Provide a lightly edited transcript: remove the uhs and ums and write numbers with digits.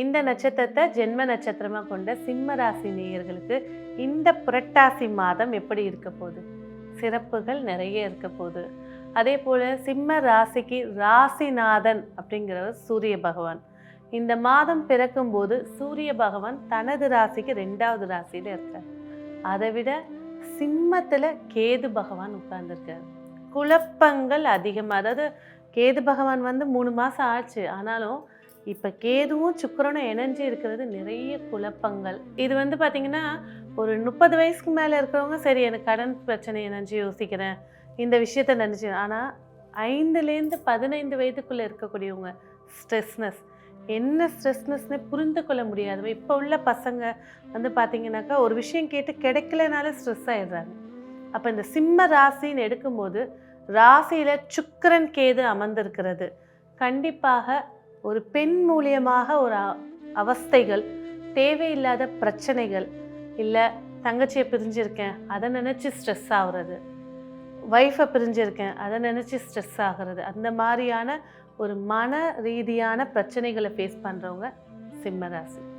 இந்த நட்சத்திரத்தை ஜென்ம நட்சத்திரமாக கொண்ட சிம்ம ராசி நேயர்களுக்கு இந்த புரட்டாசி மாதம் எப்படி இருக்க போகுது? சிறப்புகள் நிறைய இருக்க போகுது. அதே போல் சிம்ம ராசிக்கு ராசிநாதன் அப்படிங்கிறவர் சூரிய பகவான். இந்த மாதம் பிறக்கும்போது சூரிய பகவான் தனது ராசிக்கு 2வது ராசியில் இருக்கார். அதை விட சிம்மத்தில் கேது பகவான் உட்கார்ந்துருக்கார். குழப்பங்கள் அதிகமாக, அதாவது கேது பகவான் 3 மாதம் ஆச்சு, ஆனாலும் இப்போ கேதுவும் சுக்கிரனும் இணைஞ்சு இருக்கிறது நிறைய குழப்பங்கள். இது பார்த்திங்கன்னா ஒரு 30 வயசுக்கு மேலே இருக்கிறவங்க சரி எனக்கு கடன் பிரச்சனை நினச்சி யோசிக்கிறேன், இந்த விஷயத்த நினச்சி. ஆனால் 5லேருந்து 15 வயதுக்குள்ளே இருக்கக்கூடியவங்க ஸ்ட்ரெஸ்னஸ், என்ன ஸ்ட்ரெஸ்னஸ்னே புரிந்து கொள்ள முடியாதவ. இப்போ உள்ள பசங்க பார்த்திங்கனாக்கா ஒரு விஷயம் கேட்டு கிடைக்கலனால ஸ்ட்ரெஸ் ஆகிடுறாங்க. அப்போ இந்த சிம்ம ராசின்னு எடுக்கும்போது ராசியில் சுக்கிரன் கேது அமர்ந்திருக்கிறது கண்டிப்பாக ஒரு பெண் மூலியமாக ஒரு அவஸ்தைகள், தேவையில்லாத பிரச்சனைகள், இல்லை தங்கச்சியை பிரிஞ்சிருக்கேன் அதை நினச்சி ஸ்ட்ரெஸ் ஆகுறது, ஒய்ஃபை பிரிஞ்சிருக்கேன் அதை நினச்சி ஸ்ட்ரெஸ் ஆகிறது, அந்த மாதிரியான ஒரு மன ரீதியான பிரச்சனைகளை ஃபேஸ் பண்ணுறவங்க சிம்ம ராசி.